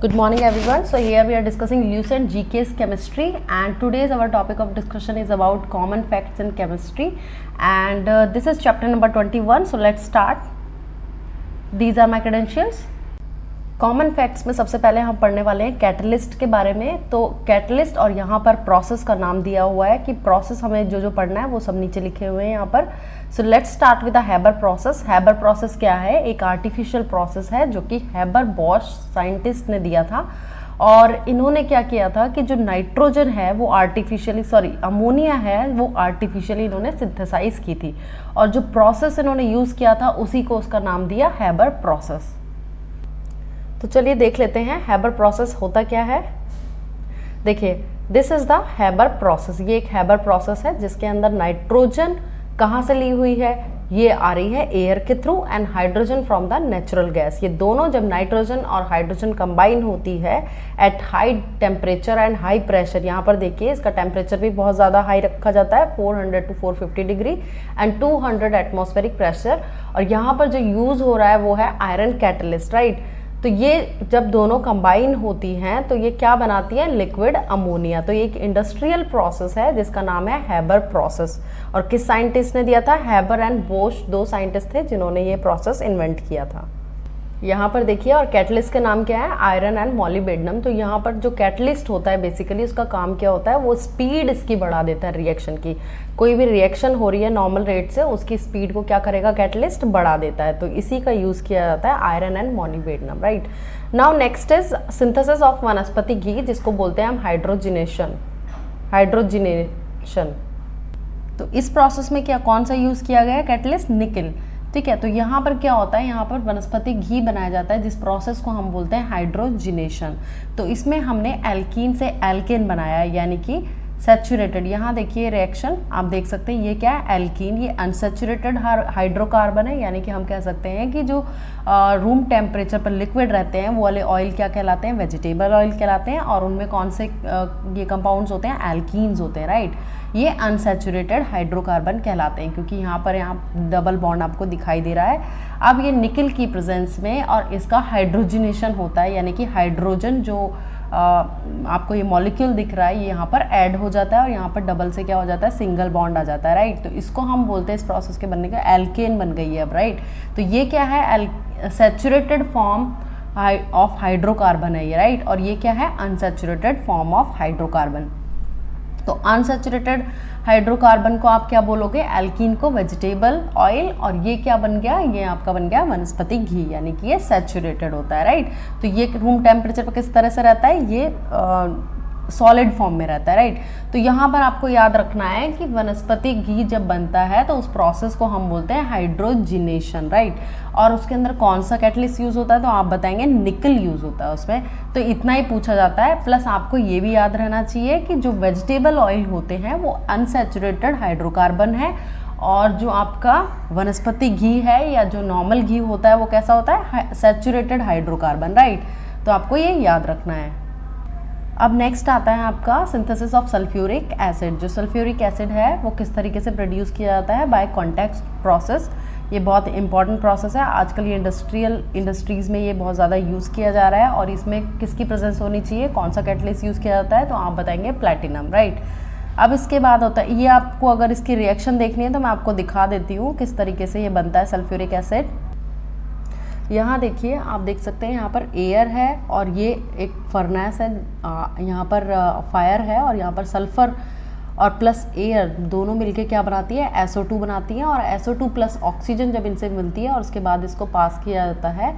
Good morning everyone. So here we are discussing Lucent GK's chemistry, and today's our topic of discussion is about common facts in chemistry, and this is chapter number 21. So let's start. These are my credentials. Common facts में सबसे पहले हम पढ़ने वाले हैं catalyst के बारे में। तो कैटलिस्ट और यहाँ पर प्रोसेस का नाम दिया हुआ है कि प्रोसेस हमें जो जो पढ़ना है वो सब नीचे लिखे हुए हैं यहाँ पर। So let's start with the Haber process. Haber process क्या है? एक आर्टिफिशियल प्रोसेस है जो कि हैबर बॉश साइंटिस्ट ने दिया था, और इन्होंने क्या किया था कि जो नाइट्रोजन है वो आर्टिफिशियली अमोनिया है वो आर्टिफिशियली इन्होंने सिंथेसाइज की थी, और जो प्रोसेस इन्होंने यूज़ किया था उसी को उसका नाम दिया हैबर प्रोसेस। तो चलिए देख लेते हैं हैबर प्रोसेस होता क्या है। देखिए, this is the Haber process. ये एक हैबर प्रोसेस है जिसके अंदर नाइट्रोजन कहाँ से ली हुई है? ये आ रही है एयर के through, and hydrogen from the natural gas. ये दोनों जब नाइट्रोजन और हाइड्रोजन कंबाइन होती है at high temperature and high pressure, यहाँ पर देखिए इसका टेम्परेचर भी बहुत ज़्यादा हाई रखा जाता है, 400 to 450 degree and 200 atmospheric pressure. और यहाँ पर जो यूज़ हो रहा है वो है आयरन कैटलिस्ट, राइट। तो ये जब दोनों कंबाइन होती हैं तो ये क्या बनाती है? Liquid ammonia. तो ये एक इंडस्ट्रियल प्रोसेस है जिसका नाम है हैबर प्रोसेस। और किस साइंटिस्ट ने दिया था? हैबर एंड बोश, दो साइंटिस्ट थे जिन्होंने ये प्रोसेस इन्वेंट किया था। यहाँ पर देखिए, और कैटलिस्ट का नाम क्या है? Iron and molybdenum. तो यहाँ पर जो कैटलिस्ट होता है बेसिकली उसका काम क्या होता है? वो स्पीड इसकी बढ़ा देता है रिएक्शन की। कोई भी रिएक्शन हो रही है नॉर्मल रेट से, उसकी स्पीड को क्या करेगा? कैटलिस्ट बढ़ा देता है। तो इसी का यूज़ किया जाता है iron and molybdenum, right. Now next is synthesis of वनस्पति घी, जिसको बोलते हैं हम हाइड्रोजिनेशन। तो इस प्रोसेस में क्या कौन सा यूज़ किया गया है? कैटलिस्ट निकल, ठीक है। तो यहाँ पर क्या होता है? यहाँ पर वनस्पति घी बनाया जाता है जिस प्रोसेस को हम बोलते हैं हाइड्रोजिनेशन। तो इसमें हमने एल्कीन से एल्केन बनाया है, यानी कि सैचुरेटेड। यहाँ देखिए रिएक्शन आप देख सकते हैं, ये क्या है? एल्कीन। ये अनसैचुरेटेड हाइड्रोकार्बन है, यानी कि हम कह सकते हैं कि जो रूम टेम्परेचर पर लिक्विड रहते हैं वो वाले ऑयल क्या कहलाते हैं? वेजिटेबल ऑयल कहलाते हैं। और उनमें कौन से ये कंपाउंड्स होते हैं? एल्कीन्स होते हैं, राइट। ये अनसैचुरेटेड हाइड्रोकार्बन कहलाते हैं, क्योंकि यहाँ पर डबल बॉन्ड आपको दिखाई दे रहा है। अब ये निकल की प्रेजेंस में और इसका हाइड्रोजिनेशन होता है, यानी कि हाइड्रोजन जो आपको ये मॉलिक्यूल दिख रहा है ये यहाँ पर ऐड हो जाता है, और यहाँ पर डबल से क्या हो जाता है? सिंगल बॉन्ड आ जाता है, राइट। तो इसको हम बोलते हैं, इस प्रोसेस के बनने का एल्केन बन गई है अब, राइट। तो ये क्या है? सैचुरेटेड फॉर्म ऑफ हाइड्रोकार्बन है ये, राइट। और ये क्या है? Unsaturated form of hydrocarbon. तो अनसैचुरेटेड हाइड्रोकार्बन को आप क्या बोलोगे? एल्कीन को वेजिटेबल ऑयल। और ये क्या बन गया? ये आपका बन गया वनस्पति घी, यानी कि ये सैचुरेटेड होता है, राइट। तो ये रूम टेम्परेचर पर किस तरह से रहता है? ये सॉलिड फॉर्म में रहता है, राइट। तो यहाँ पर आपको याद रखना है कि वनस्पति घी जब बनता है तो उस प्रोसेस को हम बोलते हैं हाइड्रोजिनेशन, राइट। और उसके अंदर कौन सा कैटलिस्ट यूज़ होता है? तो आप बताएंगे निकल यूज़ होता है उसमें। तो इतना ही पूछा जाता है। प्लस आपको ये भी याद रहना चाहिए कि जो वेजिटेबल ऑयल होते हैं वो अनसैचुरेटेड हाइड्रोकार्बन है, और जो आपका वनस्पति घी है या जो नॉर्मल घी होता है वो कैसा होता है? Saturated hydrocarbon, right. तो आपको ये याद रखना है। अब नेक्स्ट आता है आपका सिंथेसिस ऑफ सल्फ्यूरिक एसिड। जो सल्फ्यूरिक एसिड है वो किस तरीके से प्रोड्यूस किया जाता है? By contact process. ये बहुत इंपॉर्टेंट प्रोसेस है। आजकल ये इंडस्ट्रीज़ में ये बहुत ज़्यादा यूज़ किया जा रहा है। और इसमें किसकी प्रेजेंस होनी चाहिए? कौन सा कैटलिस्ट यूज़ किया जाता है? तो आप बताएंगे प्लैटिनम, राइट। अब इसके बाद होता है, ये आपको अगर इसकी रिएक्शन देखनी है तो मैं आपको दिखा देती हूँ किस तरीके से ये बनता है सल्फ्यूरिक एसिड। यहाँ देखिए, आप देख सकते हैं यहाँ पर एयर है और ये एक फर्नेस है, यहाँ पर फायर है, और यहाँ पर सल्फ़र और प्लस एयर दोनों मिलके क्या बनाती है? SO2 बनाती है। और SO2 प्लस ऑक्सीजन जब इनसे मिलती है और उसके बाद इसको पास किया जाता है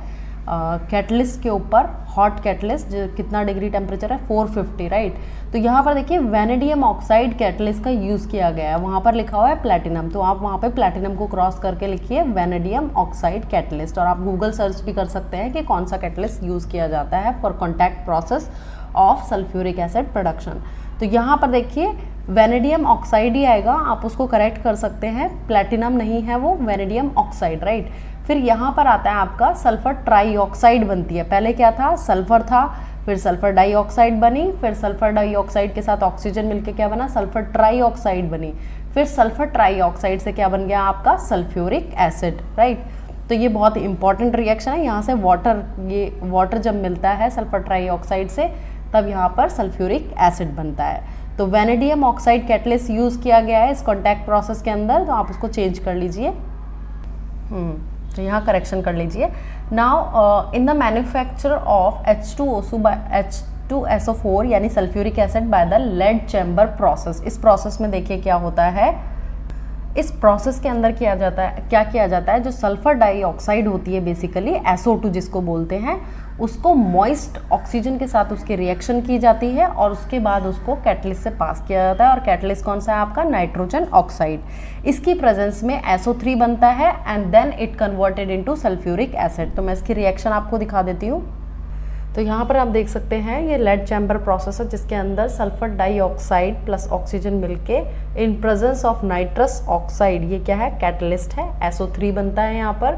कैटलिस्ट के ऊपर, हॉट कैटलिस्ट, जो कितना डिग्री टेम्परेचर है? 450, राइट। तो यहाँ पर देखिए वैनेडियम ऑक्साइड कैटलिस्ट का यूज़ किया गया है, वहाँ पर लिखा हुआ है प्लैटिनम। तो आप वहाँ पे प्लैटिनम को क्रॉस करके लिखिए वैनेडियम ऑक्साइड कैटलिस्ट। और आप गूगल सर्च भी कर सकते हैं कि कौन सा कैटलिस्ट यूज़ किया जाता है for contact process of sulphuric acid production. तो यहाँ पर देखिए वैनेडियम ऑक्साइड ही आएगा, आप उसको करेक्ट कर सकते हैं, प्लैटिनम नहीं है वो, वैनेडियम ऑक्साइड, राइट। फिर यहाँ पर आता है आपका सल्फर ट्राईऑक्साइड बनती है। पहले क्या था? सल्फर था, फिर सल्फर डाइऑक्साइड बनी, फिर सल्फर डाइऑक्साइड के साथ ऑक्सीजन मिलके क्या बना? सल्फर ट्राईऑक्साइड बनी। फिर सल्फर ट्राईऑक्साइड से क्या बन गया आपका? Sulphuric acid, right. तो ये बहुत इंपॉर्टेंट रिएक्शन है। यहाँ से ये वाटर जब मिलता है सल्फर ट्राईऑक्साइड से, तब यहाँ पर सल्फ्यूरिक एसिड बनता है। तो वैनेडियम ऑक्साइड कैटलिस्ट यूज़ किया गया है इस कॉन्टैक्ट प्रोसेस के अंदर, तो आप उसको चेंज कर लीजिए। तो यहाँ करेक्शन कर लीजिए। Now in the manufacture of H2SO4 यानी sulphuric acid by the lead chamber process. इस प्रोसेस में देखिए क्या होता है, इस प्रोसेस के अंदर क्या किया जाता है, जो सल्फर डाइऑक्साइड होती है बेसिकली SO2 जिसको बोलते हैं, उसको मॉइस्ट ऑक्सीजन के साथ उसकी रिएक्शन की जाती है और उसके बाद उसको कैटलिस्ट से पास किया जाता है। और कैटलिस्ट कौन सा है आपका, नाइट्रोजन ऑक्साइड। इसकी प्रेजेंस में SO3 बनता है and then it converted into sulphuric acid. तो मैं इसकी रिएक्शन आपको दिखा देती हूँ। तो यहाँ पर आप देख सकते हैं ये लेड चैम्बर प्रोसेस है जिसके अंदर सल्फर डाइऑक्साइड प्लस ऑक्सीजन मिलके in presence of nitrous oxide, ये क्या है, कैटलिस्ट है, SO3 बनता है। यहाँ पर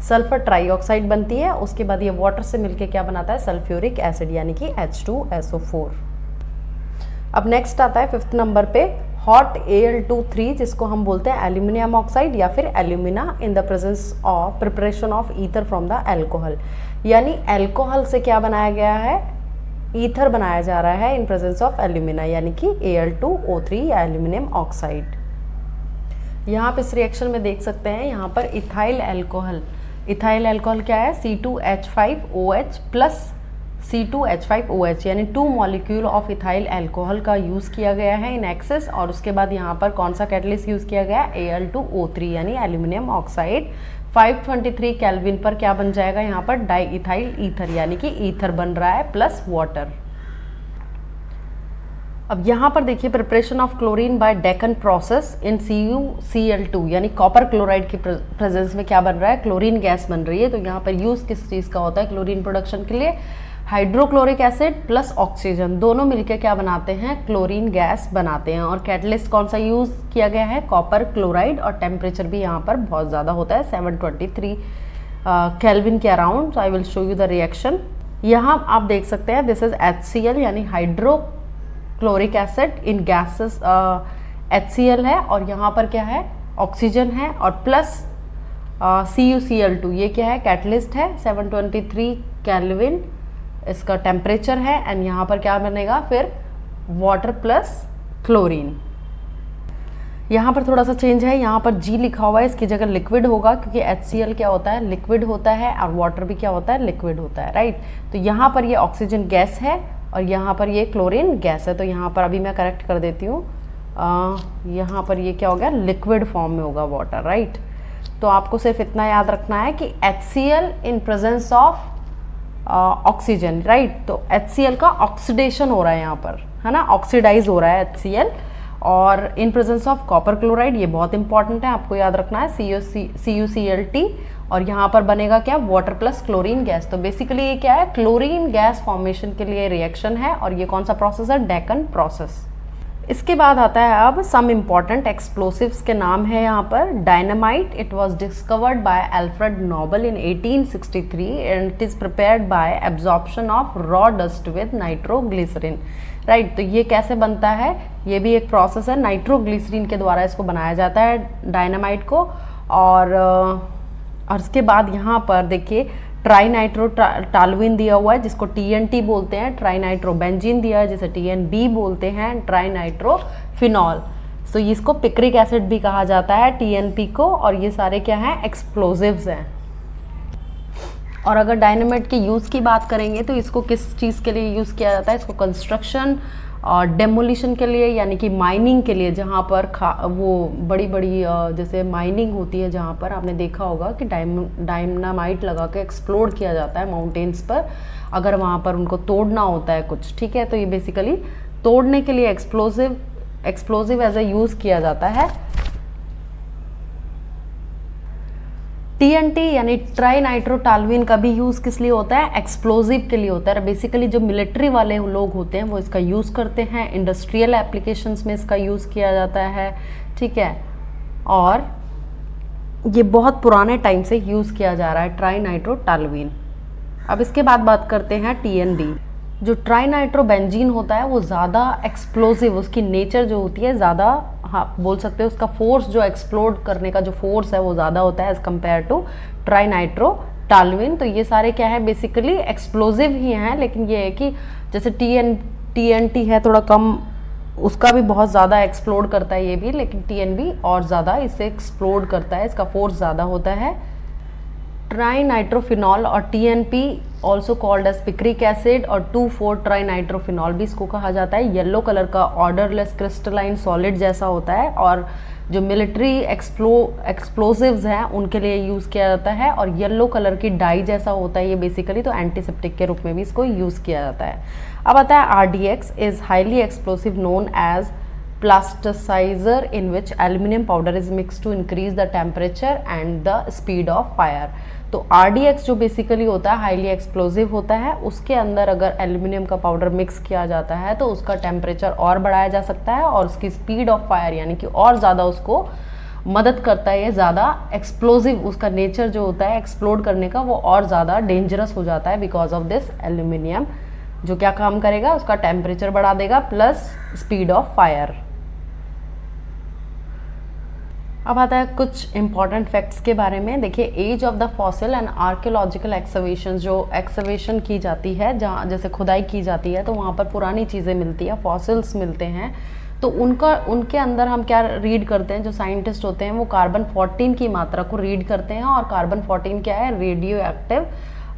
सल्फर ट्राईऑक्साइड बनती है, उसके बाद ये वाटर से मिलके क्या बनाता है, सल्फ्यूरिक एसिड यानी कि H2SO4। अब नेक्स्ट आता है 5th नंबर पे हॉट Al2-3 जिसको हम बोलते हैं एल्यूमिनियम ऑक्साइड या फिर alumina in the presence of preparation of ether from the alcohol. यानी एल्कोहल से क्या बनाया गया है, ईथर बनाया जा रहा है इन प्रेजेंस ऑफ एल्यूमिना यानी कि Al2O3 या एल्यूमिनियम ऑक्साइड। यहाँ पे इस रिएक्शन में देख सकते हैं यहाँ पर इथाइल एल्कोहल। इथाइल एल्कोहल क्या है, C2H5OH प्लस C2H5OH यानी 2 मॉलिक्यूल ऑफ इथाइल एल्कोहल का यूज़ किया गया है इन एक्सेस। और उसके बाद यहाँ पर कौन सा कैटलिस्ट यूज़ किया गया, Al2O3 यानी एल्यूमिनियम ऑक्साइड। 523 केल्विन पर क्या बन जाएगा, यहाँ पर डाई इथाइल ईथर यानी कि ईथर बन रहा है प्लस वाटर। अब यहाँ पर देखिए preparation of chlorine by Deacon process in CuCl2 यानी कॉपर क्लोराइड की प्रेजेंस में क्या बन रहा है, क्लोरीन गैस बन रही है। तो यहाँ पर यूज़ किस चीज़ का होता है क्लोरीन प्रोडक्शन के लिए, हाइड्रोक्लोरिक एसिड प्लस ऑक्सीजन दोनों मिलकर क्या बनाते हैं, क्लोरीन गैस बनाते हैं। और कैटलिस्ट कौन सा यूज़ किया गया है, कॉपर क्लोराइड। और टेम्परेचर भी यहाँ पर बहुत ज़्यादा होता है 723 केल्विन के around. So I will show you the reaction. यहाँ आप देख सकते हैं दिस इज HCl यानी hydrochloric acid in gases, HCl है और यहाँ पर क्या है, ऑक्सीजन है और प्लस CuCl2 ये क्या है, कैटलिस्ट है। 723 केल्विन इसका टेम्परेचर है एंड यहाँ पर क्या बनेगा फिर वाटर प्लस क्लोरीन। यहाँ पर थोड़ा सा चेंज है, यहाँ पर G लिखा हुआ है, इसकी जगह लिक्विड होगा क्योंकि HCl क्या होता है, लिक्विड होता है और वाटर भी क्या होता है, लिक्विड होता है, राइट। तो यहाँ पर ये ऑक्सीजन गैस है और यहाँ पर ये क्लोरीन गैस है। तो यहाँ पर अभी मैं करेक्ट कर देती हूँ, यहाँ पर ये क्या हो गया, लिक्विड फॉर्म में होगा वाटर, राइट। तो आपको सिर्फ इतना याद रखना है कि HCl in presence of oxygen, right. तो HCl का ऑक्सीडेशन हो रहा है यहाँ पर, है ना, ऑक्सीडाइज हो रहा है HCl। और in presence of copper chloride, ये बहुत इंपॉर्टेंट है, आपको याद रखना है, CuCl2 और यहाँ पर बनेगा क्या, वाटर प्लस क्लोरीन गैस। तो बेसिकली ये क्या है, क्लोरीन गैस फॉर्मेशन के लिए रिएक्शन है और ये कौन सा प्रोसेस है, डेकन प्रोसेस। इसके बाद आता है अब सम इम्पॉर्टेंट एक्सप्लोसिव्स के नाम है यहाँ पर। Dynamite, it was discovered by Alfred Nobel in 1863 and it is prepared by absorption of raw dust with nitroglycerine, right. तो ये कैसे बनता है, ये भी एक प्रोसेस है, नाइट्रोग्लिसरीन के द्वारा इसको बनाया जाता है डायनामाइट को। और इसके बाद यहाँ पर देखिए ट्राई नाइट्रो टालुइन दिया हुआ है जिसको TNT बोलते हैं, ट्राई नाइट्रो बेंजीन दिया है जिसे TNB बोलते हैं, ट्राई नाइट्रो फिनॉल। तो इसको पिक्रिक एसिड भी कहा जाता है, TNP को। और ये सारे क्या हैं, एक्सप्लोजिव्स हैं। और अगर डायनामाइट के यूज़ की बात करेंगे तो इसको किस चीज़ के लिए यूज़ किया जाता है, इसको कंस्ट्रक्शन और डेमोलिशन के लिए यानी कि माइनिंग के लिए, जहाँ पर वो बड़ी बड़ी जैसे माइनिंग होती है जहाँ पर आपने देखा होगा कि डायनामाइट लगा के एक्सप्लोड किया जाता है माउंटेन्स पर, अगर वहाँ पर उनको तोड़ना होता है कुछ, ठीक है। तो ये बेसिकली तोड़ने के लिए एक्सप्लोजिव एज ए यूज़ किया जाता है। TNT यानी ट्राई नाइट्रोटालुइन का भी यूज़ किस लिए होता है, एक्सप्लोजिव के लिए होता है। बेसिकली जो मिलिट्री वाले लोग होते हैं वो इसका यूज़ करते हैं, इंडस्ट्रियल एप्लीकेशंस में इसका यूज़ किया जाता है, ठीक है। और ये बहुत पुराने टाइम से यूज़ किया जा रहा है ट्राई नाइट्रोटालुइन। अब इसके बाद बात करते हैं TND। जो ट्राइनाइट्रोबेंजीन होता है वो ज़्यादा एक्सप्लोसिव, उसकी नेचर जो होती है ज़्यादा, हाँ बोल सकते हो उसका फोर्स जो एक्सप्लोड करने का जो फोर्स है वो ज़्यादा होता है एज़ कम्पेयर टू ट्राइनाइट्रोटालुइन। तो ये सारे क्या है बेसिकली एक्सप्लोसिव ही हैं, लेकिन ये है कि जैसे TNT है थोड़ा कम, उसका भी बहुत ज़्यादा एक्सप्लोड करता है ये भी, लेकिन TNB और ज़्यादा इससे एक्सप्लोड करता है, इसका फोर्स ज़्यादा होता है। ट्राइनाइट्रोफिनॉल और TNP also called as picric acid और 2,4-ट्राइनाइट्रोफिनॉल भी इसको कहा जाता है। येलो कलर का ऑर्डरलेस क्रिस्टलाइन सॉलिड जैसा होता है और जो मिलिट्री एक्सप्लोसिव्स हैं उनके लिए यूज़ किया जाता है, और येलो कलर की डाई जैसा होता है ये बेसिकली, तो एंटीसेप्टिक के रूप में भी इसको यूज़ किया जाता है। अब आता है RDX is highly explosive known as plasticizer in which aluminum powder is mixed to increase the temperature and the speed of fire। तो RDX जो बेसिकली होता है हाईली एक्सप्लोसिव होता है, उसके अंदर अगर एल्यूमिनियम का पाउडर मिक्स किया जाता है तो उसका टेम्परेचर और बढ़ाया जा सकता है और उसकी स्पीड ऑफ फायर यानी कि और ज़्यादा उसको मदद करता है, ये ज़्यादा एक्सप्लोसिव उसका नेचर जो होता है एक्सप्लोड करने का वो और ज़्यादा डेंजरस हो जाता है बिकॉज ऑफ दिस एल्यूमिनियम, जो क्या काम करेगा उसका टेम्परेचर बढ़ा देगा प्लस स्पीड ऑफ फायर। अब आता है कुछ इंपॉर्टेंट फैक्ट्स के बारे में। देखिए age of the fossil and archaeological excavation, जो एक्सकवेशन की जाती है जहाँ जैसे खुदाई की जाती है तो वहाँ पर पुरानी चीज़ें मिलती है, फॉसिल्स मिलते हैं, तो उनके अंदर हम क्या रीड करते हैं, जो साइंटिस्ट होते हैं वो कार्बन 14 की मात्रा को रीड करते हैं, और कार्बन 14 क्या है रेडियो एक्टिव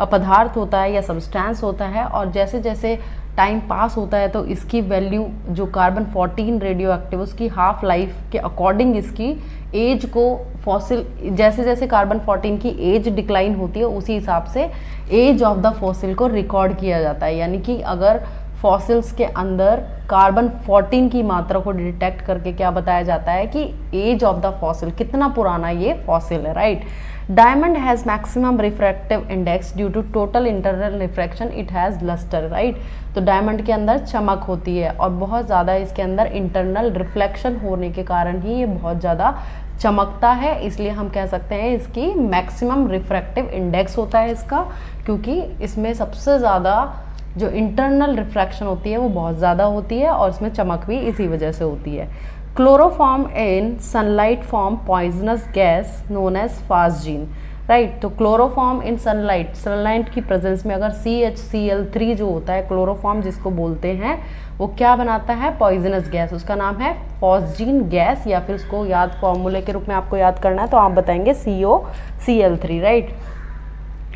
पदार्थ होता है या सब्सटेंस होता है, और जैसे जैसे टाइम पास होता है तो इसकी वैल्यू जो कार्बन 14 रेडियो एक्टिव उसकी हाफ लाइफ के अकॉर्डिंग इसकी एज को फॉसिल, जैसे जैसे कार्बन 14 की एज डिक्लाइन होती है उसी हिसाब से एज ऑफ द फॉसिल को रिकॉर्ड किया जाता है। यानी कि अगर फॉसिल्स के अंदर कार्बन 14 की मात्रा को डिटेक्ट करके क्या बताया जाता है कि एज ऑफ द फॉसिल, कितना पुराना ये फॉसिल है, right. Diamond has maximum refractive index due to total internal refraction, it has lustre, right. तो डायमंड के अंदर चमक होती है और बहुत ज़्यादा इसके अंदर इंटरनल रिफ्लेक्शन होने के कारण ही ये बहुत ज़्यादा चमकता है, इसलिए हम कह सकते हैं इसकी मैक्सिमम रिफ्रैक्टिव इंडेक्स होता है इसका, क्योंकि इसमें सबसे ज़्यादा जो इंटरनल रिफ्रैक्शन होती है वो बहुत ज़्यादा होती है और इसमें चमक भी इसी वजह से होती है। Chloroform in sunlight form poisonous gas known as phosgene, right. तो क्लोरोफॉर्म इन सनलाइट की प्रेजेंस में अगर CHCl3 जो होता है क्लोरोफॉर्म जिसको बोलते हैं वो क्या बनाता है पॉइजनस गैस, उसका नाम है फॉस्जीन गैस, या फिर उसको याद फॉर्मूले के रूप में आपको याद करना है तो आप बताएंगे COCl3, राइट।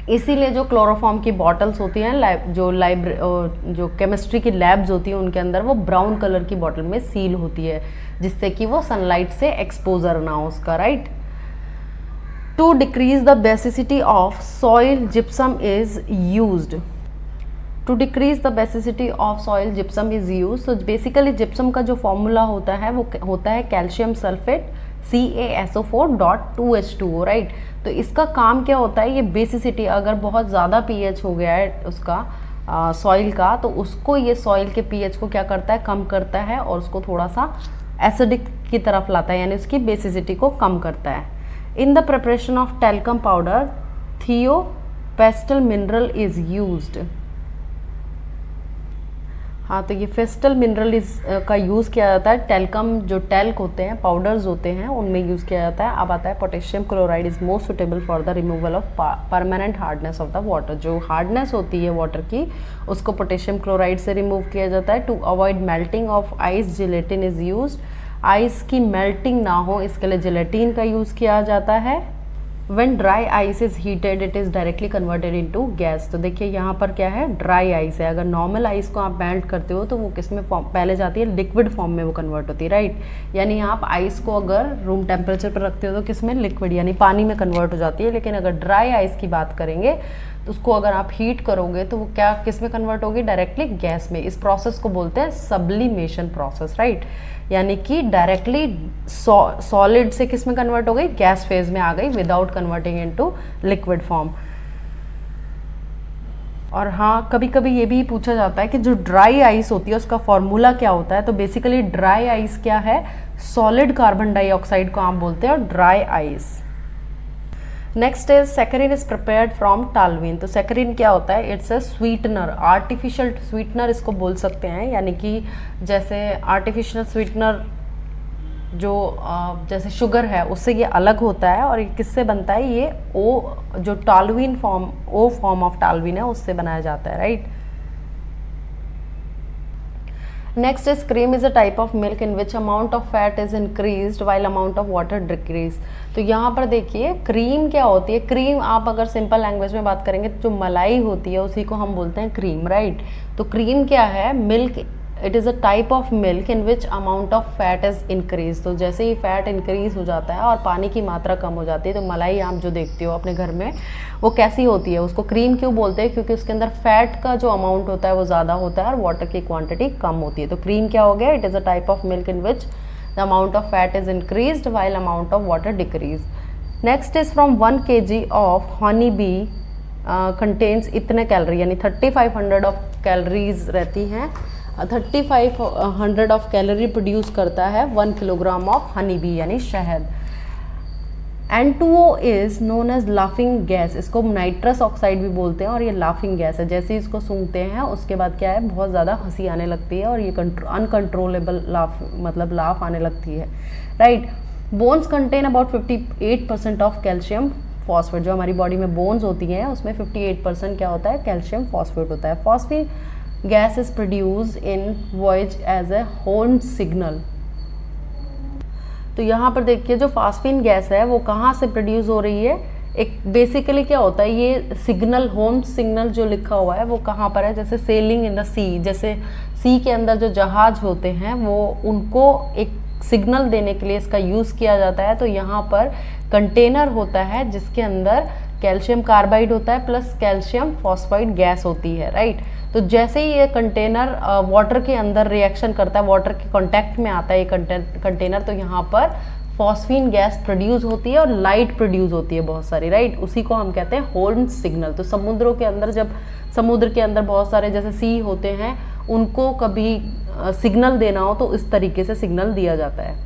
इसीलिए जो क्लोरोफॉर्म की बॉटल्स होती हैं जो केमिस्ट्री की लैब्स होती हैं उनके अंदर वो ब्राउन कलर की बॉटल में सील होती है जिससे कि वो सनलाइट से एक्सपोजर ना हो उसका, right. To decrease the basicity of soil gypsum is used, to decrease the basicity of soil gypsum is use. तो बेसिकली जिप्सम का जो फॉर्मूला होता है वो होता है कैल्शियम सल्फेट CaSO4.2H2O, राइट। तो इसका काम क्या होता है, ये बेसिसिटी अगर बहुत ज़्यादा pH हो गया है उसका सॉइल का तो उसको ये सॉइल के pH को क्या करता है कम करता है और उसको थोड़ा सा एसिडिक की तरफ लाता है, यानी उसकी बेसिसिटी को कम करता है। In the preparation of talcum powder थियोपेस्टल मिनरल इज यूज्ड। हाँ, तो ये फेस्टल मिनरल का यूज़ किया जाता है, टेल्कम जो टेल्क होते हैं पाउडर्स होते हैं उनमें यूज़ किया जाता है। अब आता है potassium chloride is most suitable for the removal of permanent hardness of the water. जो हार्डनेस होती है वाटर की उसको पोटेशियम क्लोराइड से रिमूव किया जाता है। To avoid melting of ice gelatin is use, ice की मेल्टिंग ना हो इसके लिए जिलेटिन का यूज़ किया जाता है। When dry ice is heated, it is directly converted into gas। तो देखिए यहाँ पर क्या है ड्राई आइस है, अगर नॉर्मल आइस को आप मेल्ट करते हो तो वो किस में फॉर्म पहले जाती है लिक्विड फॉर्म में वो कन्वर्ट होती है, राइट। यानी आप आइस को अगर रूम टेम्परेचर पर रखते हो तो किस में लिक्विड यानी पानी में कन्वर्ट हो जाती है, लेकिन अगर ड्राई आइस की बात करेंगे तो उसको अगर आप हीट करोगे तो वो क्या किस में कन्वर्ट होगी डायरेक्टली गैस में। इस प्रोसेस को बोलते हैं सब्लिमेशन प्रोसेस, राइट। यानी कि डायरेक्टली सॉलिड से किस में कन्वर्ट हो गई गैस फेज में आ गई without converting into liquid form. और हाँ, कभी कभी ये भी पूछा जाता है कि जो ड्राई आइस होती है उसका फॉर्मूला क्या होता है। तो बेसिकली ड्राई आइस क्या है, सॉलिड कार्बन डाइऑक्साइड को आप बोलते हैं और dry ice. Next is saccharin is prepared from toluene. तो सैकरिन क्या होता है, it's a sweetener, artificial sweetener इसको बोल सकते हैं, यानी कि जैसे आर्टिफिशियल स्वीटनर जो जैसे शुगर है उससे ये अलग होता है, और ये किससे बनता है, ये ओ जो toluene form, O form of toluene है उससे बनाया जाता है, right. Next is cream is a type of milk in which amount of fat is increased while amount of water decrease. तो यहाँ पर देखिए क्रीम क्या होती है, क्रीम आप अगर सिंपल लैंग्वेज में बात करेंगे तो जो मलाई होती है उसी को हम बोलते हैं क्रीम, राइट। तो क्रीम क्या है, milk, it is a type of milk in which amount of fat is increase. तो जैसे ही फैट इंक्रीज हो जाता है और पानी की मात्रा कम हो जाती है, तो मलाई आप जो देखते हो अपने घर में वो कैसी होती है, उसको क्रीम क्यों बोलते हैं, क्योंकि उसके अंदर फैट का जो अमाउंट होता है वो ज़्यादा होता है और वाटर की क्वांटिटी कम होती है। तो क्रीम क्या हो गया, it is a type of milk in which the amount of fat is increase while amount of water decrease. Next is from 1 kg of honey bee contains इतने कैलोरी, यानी 3500 of calories रहती हैं, 3500 of calorie produce करता है 1 kilogram of honey bee यानी शहद। N2O is known as laughing gas, इसको nitrous oxide भी बोलते हैं और ये लाफिंग गैस है। जैसे ही इसको सूंघते हैं उसके बाद क्या है, बहुत ज़्यादा हंसी आने लगती है और ये अनकंट्रोलेबल लाफ, मतलब लाफ आने लगती है, right. Bones contain about 58% of calcium phosphate. जो हमारी बॉडी में बोन्स होती हैं उसमें 58% क्या होता है, कैल्शियम फॉस्फेट होता है। Phosphate gas is produce in voice as a horn signal. तो यहाँ पर देखिए जो फास्फिन गैस है वो कहाँ से प्रोड्यूस हो रही है, एक बेसिकली क्या होता है, ये सिग्नल, होम सिग्नल जो लिखा हुआ है वो कहाँ पर है, जैसे सेलिंग इन द सी, जैसे सी के अंदर जो जहाज होते हैं वो उनको एक सिग्नल देने के लिए इसका यूज़ किया जाता है। तो यहाँ पर कंटेनर होता है जिसके अंदर कैल्शियम कार्बाइड होता है प्लस कैल्शियम फॉस्फाइड गैस होती है, राइट। तो जैसे ही ये कंटेनर वाटर के अंदर रिएक्शन करता है, वाटर के कांटेक्ट में आता है ये कंटेनर, तो यहाँ पर फॉस्फीन गैस प्रोड्यूस होती है और लाइट प्रोड्यूस होती है बहुत सारी, राइट। उसी को हम कहते हैं हॉर्न सिग्नल। तो समुद्रों के अंदर, जब समुद्र के अंदर बहुत सारे जैसे सी होते हैं, उनको कभी सिग्नल देना हो तो इस तरीके से सिग्नल दिया जाता है।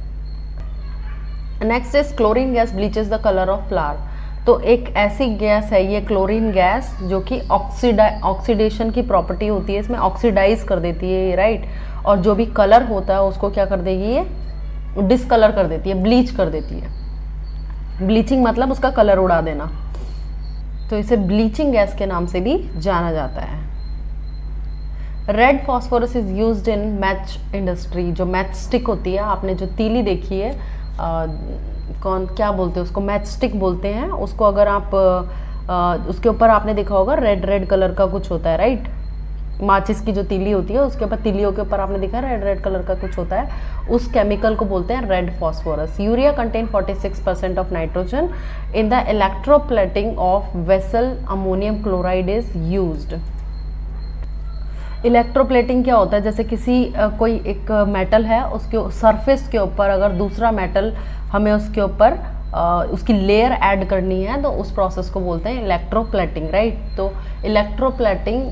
Next is chlorine gas bleaches the colour of flower. तो एक ऐसी गैस है ये क्लोरीन गैस जो कि ऑक्सीडेशन की प्रॉपर्टी होती है, इसमें ऑक्सीडाइज कर देती है ये, राइट। और जो भी कलर होता है उसको क्या कर देगी, ये डिसकलर कर देती है, ब्लीच कर देती है। ब्लीचिंग मतलब उसका कलर उड़ा देना, तो इसे ब्लीचिंग गैस के नाम से भी जाना जाता है। Red phosphorus is used in match industry. जो मैच स्टिक होती है, आपने जो तीली देखी है, कौन क्या बोलते हैं उसको, मैच स्टिक बोलते हैं उसको। अगर आप उसके ऊपर आपने देखा होगा रेड रेड कलर का कुछ होता है, राइट। माचिस की जो तीली होती है उसके ऊपर, तीलियों के ऊपर आपने देखा रेड रेड कलर का कुछ होता है, उस केमिकल को बोलते हैं red phosphorus. Urea contain 46% of nitrogen in the electroplating of vessel ammonium chloride is used. Electroplating क्या होता है, जैसे किसी कोई एक मेटल है उसके सरफेस के ऊपर अगर दूसरा मेटल हमें उसके ऊपर उसकी लेयर ऐड करनी है तो उस प्रोसेस को बोलते हैं इलेक्ट्रोप्लेटिंग, राइट। तो electroplating,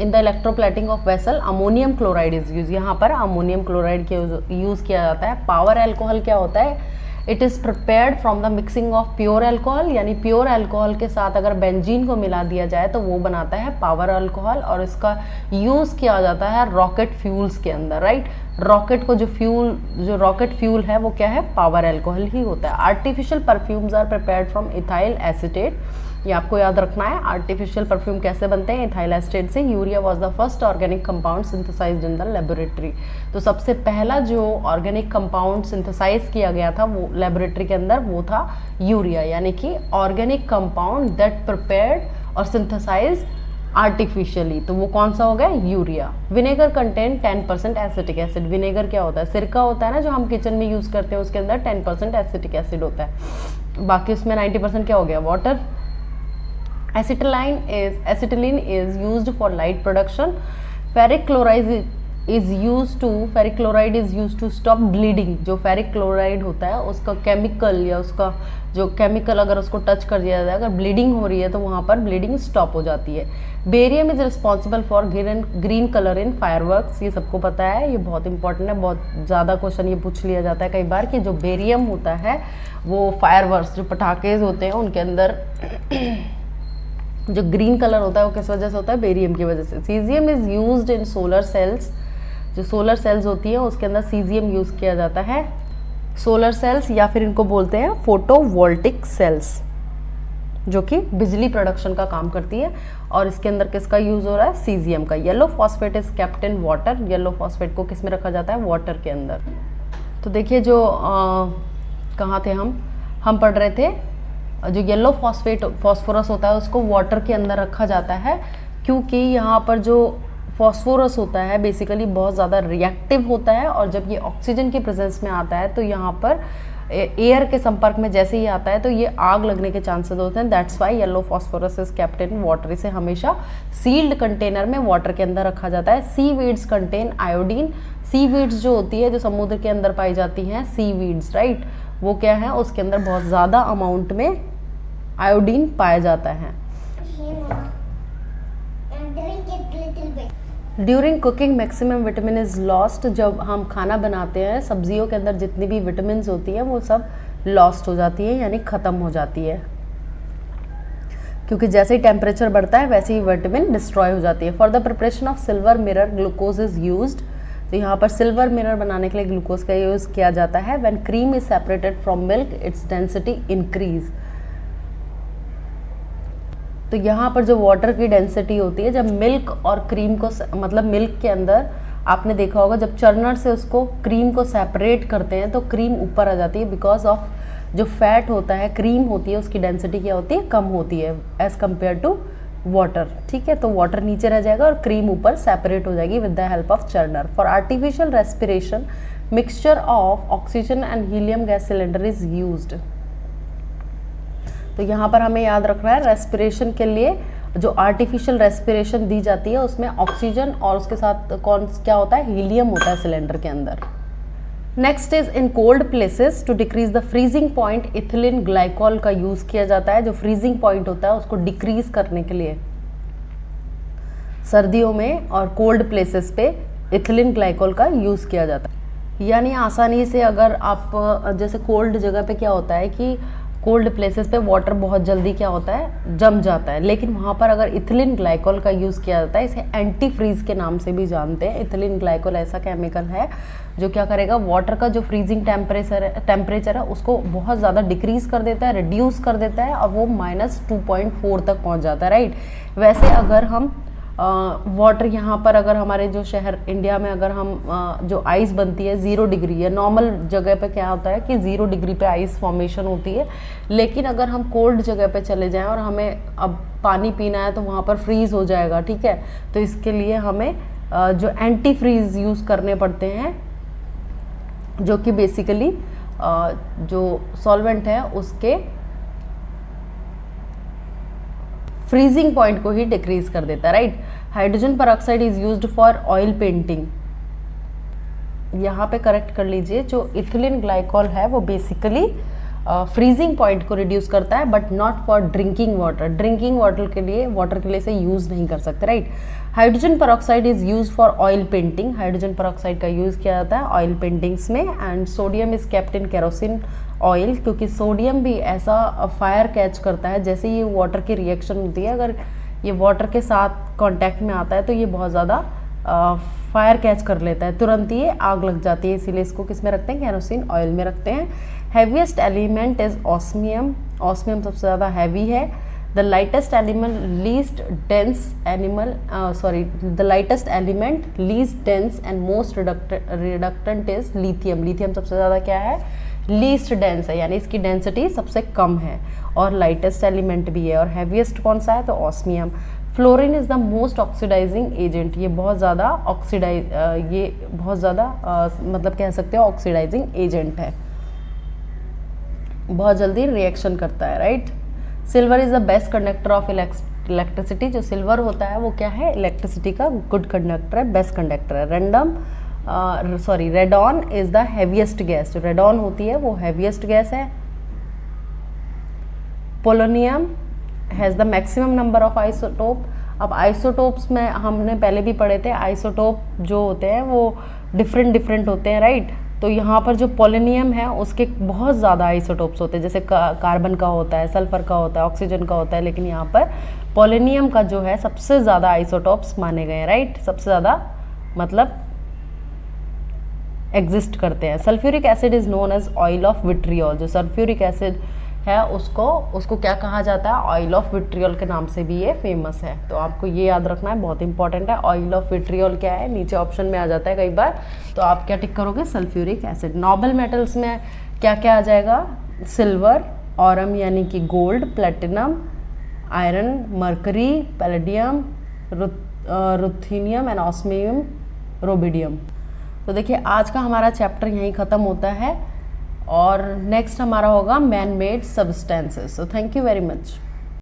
in the electroplating of vessel ammonium chloride is use. यहाँ पर अमोनियम क्लोराइड के यूज़ किया जाता है। पावर एल्कोहल क्या होता है, it is prepared from the mixing of pure alcohol, यानी प्योर एल्कोहल के साथ अगर बेंजीन को मिला दिया जाए तो वो बनाता है पावर अल्कोहल, और इसका यूज़ किया जाता है रॉकेट फ्यूल्स के अंदर, राइट। रॉकेट को जो रॉकेट फ्यूल है वो क्या है, पावर एल्कोहल ही होता है। Artificial perfumes are prepared from ethyl acetate. ये आपको याद रखना है, आर्टिफिशियल परफ्यूम कैसे बनते हैं, इथाइल एसीटेट से। Urea was the first organic compound synthesised in the laboratory. तो सबसे पहला जो ऑर्गेनिक कंपाउंड सिंथेसाइज किया गया था वो लेबोरेटरी के अंदर, वो था यूरिया, यानी कि ऑर्गेनिक कंपाउंड दैट प्रिपेयर्ड और सिंथेसाइज आर्टिफिशियली। तो वो कौन सा हो गया, urea. Vinegar contain 10% acetic acid. Vinegar क्या होता है, सिरका होता है ना जो हम किचन में यूज़ करते हैं, उसके अंदर 10% एसिटिक एसिड होता है, बाकी उसमें 90% क्या हो गया, water. Acetylene is used for light production. Ferric chloride is used to stop bleeding. जो फेरिक क्लोराइड होता है उसका केमिकल या उसका जो केमिकल अगर उसको टच कर दिया जाए, अगर ब्लीडिंग हो रही है तो वहाँ पर ब्लीडिंग स्टॉप हो जाती है। Barium is responsible for green colour in fireworks, ये सबको पता है, ये बहुत इंपॉर्टेंट है, बहुत ज़्यादा क्वेश्चन ये पूछ लिया जाता है कई बार कि जो बेरियम होता है वो फायरवर्क्स जो पटाखे होते हैं उनके अंदर जो ग्रीन कलर होता है वो किस वजह से होता है, बेरियम की वजह से। Caesium is used in solar cells, जो सोलर सेल्स होती है उसके अंदर सीजियम यूज़ किया जाता है। सोलर सेल्स या फिर इनको बोलते हैं फोटोवोल्टिक सेल्स, जो कि बिजली प्रोडक्शन का काम करती है, और इसके अंदर किसका यूज़ हो रहा है, सीजियम का। Yellow phosphate is kept in water, yellow phosphate को किस में रखा जाता है, वाटर के अंदर। तो देखिए जो कहाँ थे हम पढ़ रहे थे, जो येलो फॉस्फोरस होता है उसको वाटर के अंदर रखा जाता है, क्योंकि यहाँ पर जो फॉस्फोरस होता है बेसिकली बहुत ज़्यादा रिएक्टिव होता है, और जब ये ऑक्सीजन की प्रेजेंस में आता है तो यहाँ पर एयर के संपर्क में जैसे ही आता है तो ये आग लगने के चांसेस होते हैं। That's why yellow phosphorus is kept in water, इसे हमेशा सील्ड कंटेनर में वाटर के अंदर रखा जाता है। सी वीड्स कंटेन आयोडीन, सी वीड्स जो होती है जो समुद्र के अंदर पाई जाती हैं, सी वीड्स राइट, वो क्या है, उसके अंदर बहुत ज़्यादा अमाउंट में आयोडीन पाया जाता है। During cooking maximum vitamin is lost, जब हम खाना बनाते हैं सब्जियों के अंदर जितनी भी विटामिन होती हैं वो सब लॉस्ट हो जाती है, यानी ख़त्म हो जाती है, क्योंकि जैसे ही टेम्परेचर बढ़ता है वैसे ही विटामिन डिस्ट्रॉय हो जाती है। For the preparation of silver mirror glucose is used, तो यहाँ पर सिल्वर मिरर बनाने के लिए ग्लूकोज का यूज़ किया जाता है। When cream is separated from milk its density increase, तो यहाँ पर जो वाटर की डेंसिटी होती है, जब मिल्क और क्रीम को मतलब मिल्क के अंदर आपने देखा होगा जब चर्नर से उसको क्रीम को सेपरेट करते हैं तो क्रीम ऊपर आ जाती है, बिकॉज ऑफ जो फैट होता है, क्रीम होती है, उसकी डेंसिटी क्या होती है, कम होती है एज कम्पेयर टू वाटर। ठीक है, तो वाटर नीचे रह जाएगा और क्रीम ऊपर सेपरेट हो जाएगी with the help of churner. For artificial respiration mixture of oxygen and helium gas cylinder is used, तो यहाँ पर हमें याद रखना है रेस्पिरेशन के लिए जो आर्टिफिशियल रेस्पिरेशन दी जाती है उसमें ऑक्सीजन और उसके साथ क्या होता है, हीलियम होता है सिलेंडर के अंदर। Next is in cold places to decrease the freezing point ethylene glycol का यूज़ किया जाता है, जो फ्रीजिंग पॉइंट होता है उसको डिक्रीज करने के लिए सर्दियों में और कोल्ड प्लेसेस पे इथिलीन ग्लाइकॉल का यूज़ किया जाता है। यानी आसानी से अगर आप जैसे कोल्ड जगह पे क्या होता है कि कोल्ड प्लेसेस पे वाटर बहुत जल्दी क्या होता है, जम जाता है, लेकिन वहाँ पर अगर इथिलीन ग्लाइकॉल का यूज़ किया जाता है, इसे एंटी फ्रीज के नाम से भी जानते हैं। इथिलीन ग्लाइकॉल ऐसा केमिकल है जो क्या करेगा, वाटर का जो फ्रीजिंग टेम्परेचर है उसको बहुत ज़्यादा डिक्रीज कर देता है, रिड्यूस कर देता है, और वो -2.4 तक पहुँच जाता है राइट। वैसे अगर हम वाटर यहाँ पर अगर हमारे जो शहर इंडिया में अगर हम जो आइस बनती है 0 डिग्री है, नॉर्मल जगह पे क्या होता है कि 0 डिग्री पे आइस फॉर्मेशन होती है, लेकिन अगर हम कोल्ड जगह पे चले जाएं और हमें अब पानी पीना है तो वहाँ पर फ्रीज़ हो जाएगा। ठीक है, तो इसके लिए हमें जो एंटी फ्रीज यूज़ करने पड़ते हैं, जो कि बेसिकली जो सॉल्वेंट है उसके फ्रीजिंग पॉइंट को ही डिक्रीज कर देता है right. Hydrogen peroxide is used for oil painting, यहाँ पे करेक्ट कर लीजिए, जो इथिलीन ग्लाइकॉल है वो बेसिकली फ्रीजिंग पॉइंट को रिड्यूस करता है, but not for drinking water. Drinking water के लिए इसे यूज़ नहीं कर सकते right. Hydrogen peroxide is use for oil painting, hydrogen peroxide का यूज़ किया जाता है ऑयल पेंटिंग्स में। And sodium is kept in kerosene oil, क्योंकि सोडियम भी ऐसा फायर कैच करता है, जैसे ये वाटर की रिएक्शन होती है, अगर ये वाटर के साथ कांटेक्ट में आता है तो ये बहुत ज़्यादा फायर कैच कर लेता है, तुरंत ही आग लग जाती है, इसीलिए इसको किस में रखते हैं, केरोसिन ऑयल में रखते हैं। Heaviest element is osmium, osmium सबसे ज़्यादा हैवी है। The lightest element least dense and most reductant is lithium, lithium सबसे ज़्यादा क्या है, लीस्ट डेंस है, यानी इसकी डेंसिटी सबसे कम है, और लाइटेस्ट एलिमेंट भी है, और हैवीएस्ट कौन सा है, तो osmium. Fluorine is the most oxidising agent, ये बहुत ज़्यादा मतलब कह सकते हो ऑक्सीडाइजिंग एजेंट है, बहुत जल्दी रिएक्शन करता है right. Silver is the best conductor of electricity, जो सिल्वर होता है वो क्या है, इलेक्ट्रिसिटी का गुड कंडक्टर है, बेस्ट कंडक्टर है। Radon is the heaviest gas, जो रेडॉन होती है वो हैवीएस्ट गैस है। Polonium has the maximum number of isotope, अब आइसोटोप्स में हमने पहले भी पढ़े थे, आइसोटोप जो होते हैं वो डिफरेंट डिफरेंट होते हैं, राइट। तो यहाँ पर जो पोलोनियम है उसके बहुत ज़्यादा आइसोटोप्स होते हैं, जैसे कार्बन का होता है, सल्फर का होता है, ऑक्सीजन का होता है, लेकिन यहाँ पर पोलोनियम का जो है सबसे ज़्यादा आइसोटोप्स माने गए हैं, राइट। सबसे ज़्यादा मतलब एग्जिस्ट करते हैं। Sulphuric acid is known as oil of vitriol. जो सल्फ्यूरिक एसिड है उसको क्या कहा जाता है, ऑयल ऑफ विट्रियोल के नाम से भी ये फेमस है। तो आपको ये याद रखना है, बहुत इंपॉर्टेंट है। ऑयल ऑफ विट्रियोल क्या है, नीचे ऑप्शन में आ जाता है कई बार, तो आप क्या टिक करोगे, सल्फ्यूरिक एसिड। नोबल मेटल्स में क्या क्या आ जाएगा, सिल्वर, ऑरम यानी कि gold, platinum, iron, mercury, palladium, ruthenium and osmium, rubidium. तो देखिए आज का हमारा चैप्टर यहीं ख़त्म होता है और नेक्स्ट हमारा होगा man made substances. So thank you very much.